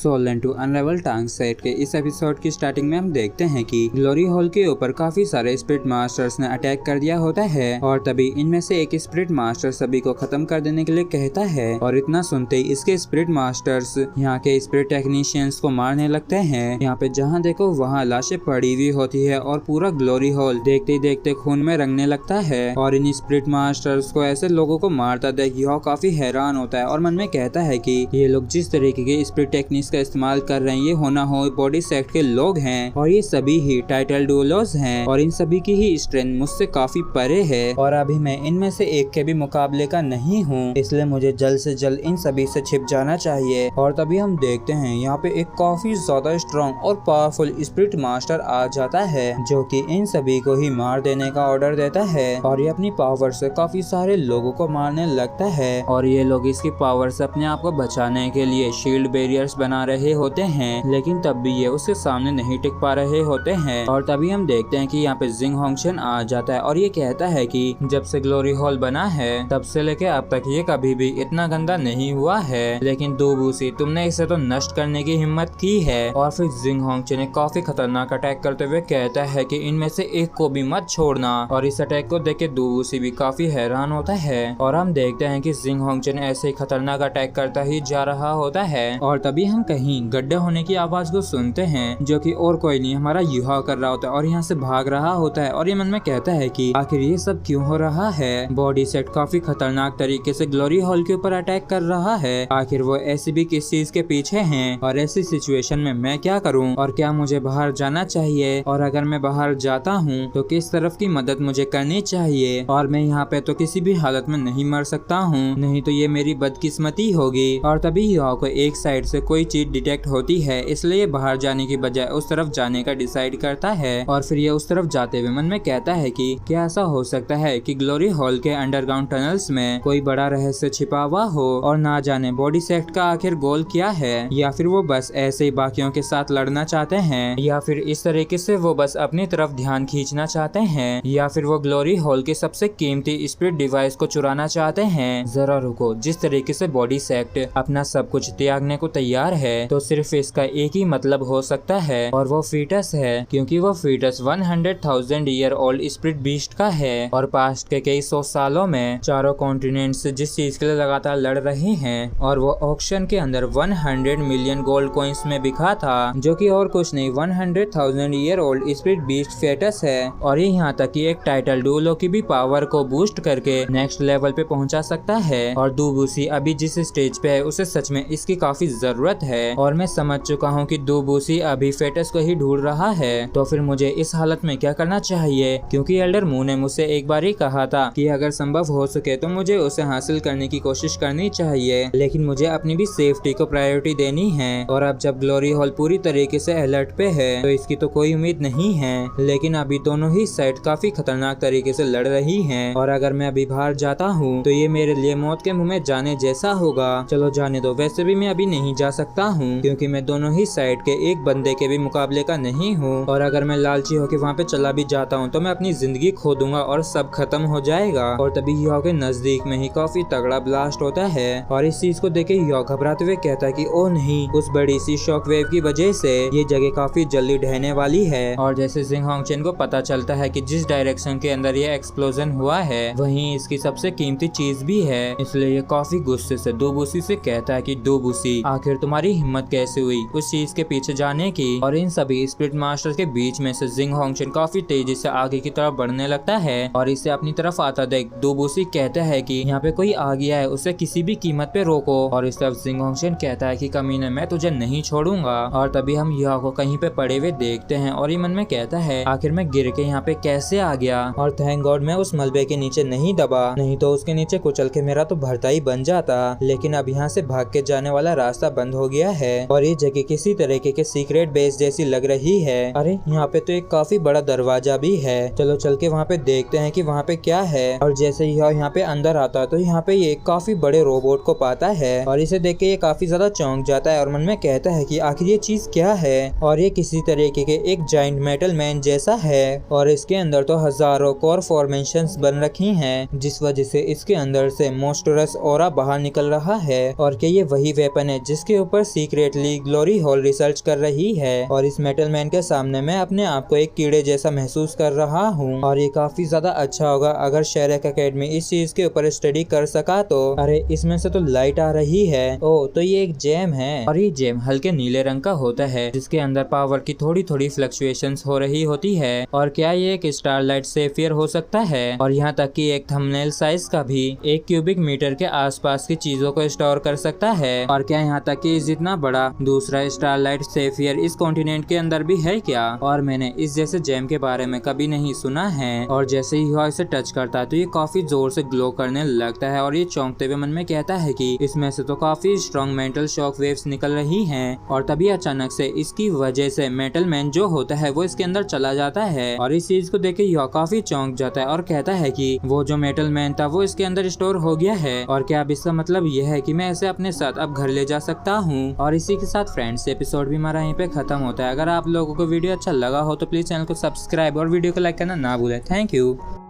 Solan to अनरेवल टांग set के इस एपिसोड की स्टार्टिंग में हम देखते हैं कि ग्लोरी हॉल के ऊपर काफी सारे स्पिरिट मास्टर्स ने अटैक कर दिया होता है और तभी इनमें से एक स्पिरिट मास्टर सभी को खत्म कर देने के लिए कहता है और इतना सुनते ही इसके स्पिरिट मास्टर्स यहाँ के स्पिरिट टेक्नीशियंस को मारने लगते हैं। यहाँ पे जहाँ देखो वहाँ लाशें पड़ी हुई होती है और पूरा ग्लोरी हॉल देखते ही देखते खून में रंगने लगता है और इन स्पिरिट मास्टर्स को ऐसे लोगों को मारता देख यह काफी हैरान होता है और मन में कहता है कि ये लोग जिस तरीके के स्पिरिट टेक्निक्स का इस्तेमाल कर रहे हैं ये होना हो बॉडी सेक्ट के लोग हैं और ये सभी ही टाइटल डुएलर्स हैं और इन सभी की ही स्ट्रेंथ मुझसे काफी परे है और अभी मैं इनमें से एक के भी मुकाबले का नहीं हूँ, इसलिए मुझे जल्द से जल्द इन सभी से छिप जाना चाहिए। और तभी हम देखते हैं यहाँ पे एक काफी ज्यादा स्ट्रॉन्ग और पावरफुल स्पिरिट मास्टर आ जाता है जो कि इन सभी को ही मार देने का ऑर्डर देता है और ये अपनी पावर से काफी सारे लोगों को मारने लगता है और ये लोग इसकी पावर से अपने आप को बचाने के लिए शील्ड बैरियर्स बना रहे होते हैं, लेकिन तब भी ये उसके सामने नहीं टिक पा रहे होते हैं। और तभी हम देखते हैं कि यहाँ पे जिंग होंगशन आ जाता है और ये कहता है कि जब से ग्लोरी हॉल बना है तब से लेके अब तक ये कभी भी इतना गंदा नहीं हुआ है, लेकिन दुबुसी तुमने इसे तो नष्ट करने की हिम्मत की है। और फिर जिंग होंगशन ने काफी खतरनाक अटैक करते हुए कहता है कि इनमें से एक को भी मत छोड़ना और इस अटैक को देख के दुबुसी भी काफी हैरान होता है और हम देखते हैं कि जिंग होंगशन ऐसे ही खतरनाक अटैक करता ही जा रहा होता है। और तभी हम कहीं गड्ढे होने की आवाज को सुनते हैं जो कि और कोई नहीं हमारा युहा कर रहा होता है और यहाँ से भाग रहा होता है और ये मन में कहता है कि आखिर ये सब क्यों हो रहा है। बॉडी सेट काफी खतरनाक तरीके से ग्लोरी हॉल के ऊपर अटैक कर रहा है, आखिर वो ऐसी भी किस चीज के पीछे हैं और ऐसी सिचुएशन में मैं क्या करूँ और क्या मुझे बाहर जाना चाहिए और अगर मैं बाहर जाता हूँ तो किस तरफ की मदद मुझे करनी चाहिए और मैं यहाँ पे तो किसी भी हालत में नहीं मर सकता हूँ, नहीं तो ये मेरी बदकिस्मती होगी। और तभी युहा को एक साइड से कोई चीज डिटेक्ट होती है, इसलिए बाहर जाने की बजाय उस तरफ जाने का डिसाइड करता है और फिर ये उस तरफ जाते हुए मन में कहता है कि क्या ऐसा हो सकता है कि ग्लोरी हॉल के अंडरग्राउंड टनल्स में कोई बड़ा रहस्य छिपा हुआ हो और ना जाने बॉडी सेक्ट का आखिर गोल क्या है, या फिर वो बस ऐसे ही बाकियों के साथ लड़ना चाहते हैं, या फिर इस तरीके से वो बस अपनी तरफ ध्यान खींचना चाहते हैं, या फिर वो ग्लोरी हॉल के सबसे कीमती स्पिरिट डिवाइस को चुराना चाहते हैं। जरा रुको, जिस तरीके से बॉडी सेक्ट अपना सब कुछ त्यागने को तैयार है तो सिर्फ इसका एक ही मतलब हो सकता है और वो फीटस है, क्योंकि वो foetus 100,000 year old spirit beast का है और पास्ट के कई 100 सालों में चारों कॉन्टिनेंट्स जिस चीज के लिए लगातार लड़ रहे हैं और वो ऑक्शन के अंदर 100 मिलियन गोल्ड कॉइंस में बिका था, जो कि और कुछ नहीं 100,000 year old spirit beast foetus है। और ये यहाँ तक कि एक टाइटल डुएलो की भी पावर को बूस्ट करके नेक्स्ट लेवल पे पहुंचा सकता है और दुबुसी अभी जिस स्टेज पे है उसे सच में इसकी काफी जरूरत है और मैं समझ चुका हूँ कि दुबुसी अभी फेटस को ही ढूंढ रहा है। तो फिर मुझे इस हालत में क्या करना चाहिए, क्योंकि एल्डर मून ने मुझसे एक बार ही कहा था कि अगर संभव हो सके तो मुझे उसे हासिल करने की कोशिश करनी चाहिए, लेकिन मुझे अपनी भी सेफ्टी को प्रायोरिटी देनी है। और अब जब ग्लोरी हॉल पूरी तरीके से अलर्ट पे है तो इसकी तो कोई उम्मीद नहीं है, लेकिन अभी दोनों ही साइड काफी खतरनाक तरीके से लड़ रही हैं और अगर मैं अभी बाहर जाता हूँ तो ये मेरे लिए मौत के मुंह में जाने जैसा होगा। चलो जाने दो, वैसे भी मैं अभी नहीं जा सकता हूँ क्योंकि मैं दोनों ही साइड के एक बंदे के भी मुकाबले का नहीं हूँ और अगर मैं लालची होकर वहाँ पे चला भी जाता हूँ तो मैं अपनी जिंदगी खो दूंगा और सब खत्म हो जाएगा। और तभी युहा के नजदीक में ही काफी तगड़ा ब्लास्ट होता है और इस चीज को देखे युहा घबराते हुए कहता है कि ओ नहीं, उस बड़ी सी शॉक वेव की वजह से ये जगह काफी जल्दी ढहने वाली है। और जैसे जिंग होंगशन को पता चलता है कि जिस डायरेक्शन के अंदर ये एक्सप्लोजन हुआ है वहीं इसकी सबसे कीमती चीज भी है, इसलिए ये काफी गुस्से से दुबुसी से कहता है कि दुबुसी आखिर तुम्हारी हिम्मत कैसे हुई उस चीज के पीछे जाने की। और इन सभी स्पिरिट मास्टर्स के बीच में से जिंग होंगशन काफी तेजी से आगे की तरफ बढ़ने लगता है और इसे अपनी तरफ आता देख दुबुसी कहता है कि यहाँ पे कोई आ गया है, उसे किसी भी कीमत पे रोको। और इस तरफ जिंग होंगशन कहता है कि कमीने मैं तुझे नहीं छोड़ूंगा। और तभी हम युहा को कहीं पे पड़े हुए देखते हैं और ये मन में कहता है आखिर मैं गिर के यहाँ पे कैसे आ गया और थैंक गॉड मैं उस मलबे के नीचे नहीं दबा, नहीं तो उसके नीचे कुचल के मेरा तो भरता ही बन जाता। लेकिन अब यहाँ से भाग के जाने वाला रास्ता बंद हो गया है और ये जगह किसी तरीके के सीक्रेट बेस जैसी लग रही है। अरे यहाँ पे तो एक काफी बड़ा दरवाजा भी है, चलो चल के वहाँ पे देखते हैं कि वहाँ पे क्या है। और जैसे ही यहाँ पे अंदर आता तो यहाँ पे ये काफी बड़े रोबोट को पाता है और इसे देख के ये काफी ज्यादा चौंक जाता है और मन में कहता है कि आखिर ये चीज क्या है। और ये किसी तरीके के एक जाइंट मेटल मैन जैसा है और इसके अंदर तो हजारों कोर फॉर्मेशंस बन रखी हैं, जिस वजह से इसके अंदर से मोस्टरस ऑरा बाहर निकल रहा है और कि ये वही वेपन है जिसके ऊपर सीक्रेटली ग्लोरी हॉल रिसर्च कर रही है और इस मेटल मैन के सामने मैं अपने आप को एक कीड़े जैसा महसूस कर रहा हूँ और ये काफी ज्यादा अच्छा होगा अगर शेरेक एकेडमी इस चीज के ऊपर स्टडी कर सका तो। अरे इसमें से तो लाइट आ रही है। ओ तो ये एक जेम है और ये जेम हल्के नीले रंग का होता है जिसके अंदर पावर की थोड़ी थोड़ी फ्लक्चुएशंस हो रही होती है। और क्या ये एक स्टारलाइट सेफियर हो सकता है और यहाँ तक कि एक थंबनेल साइज का भी 1 क्यूबिक मीटर के आसपास की चीजों को स्टोर कर सकता है। और क्या यहाँ तक कि जितना बड़ा दूसरा स्टारलाइट सेफियर इस कॉन्टिनेंट के अंदर भी है क्या? और मैंने इस जैसे जेम के बारे में कभी नहीं सुना है। और जैसे ही वह इसे टच करता है तो ये काफी जोर से ग्लो करने लगता है और ये चौंकते हुए मन में कहता है कि इसमें से तो काफी स्ट्रॉन्ग मेंटल शॉक वेव्स निकल रही हैं। और तभी अचानक से इसकी वजह से मेटल मैन जो होता है वो इसके अंदर चला जाता है और इस चीज को देख के यह काफी चौंक जाता है और कहता है कि वो जो मेटल मैन था वो इसके अंदर स्टोर हो गया है। और क्या अब इसका मतलब यह है कि मैं इसे अपने साथ अब घर ले जा सकता हूँ। और इसी के साथ फ्रेंड्स एपिसोड भी हमारा यहीं पे खत्म होता है। अगर आप लोगों को वीडियो अच्छा लगा हो तो प्लीज चैनल को सब्सक्राइब और वीडियो को लाइक करना ना भूलें। Thank you.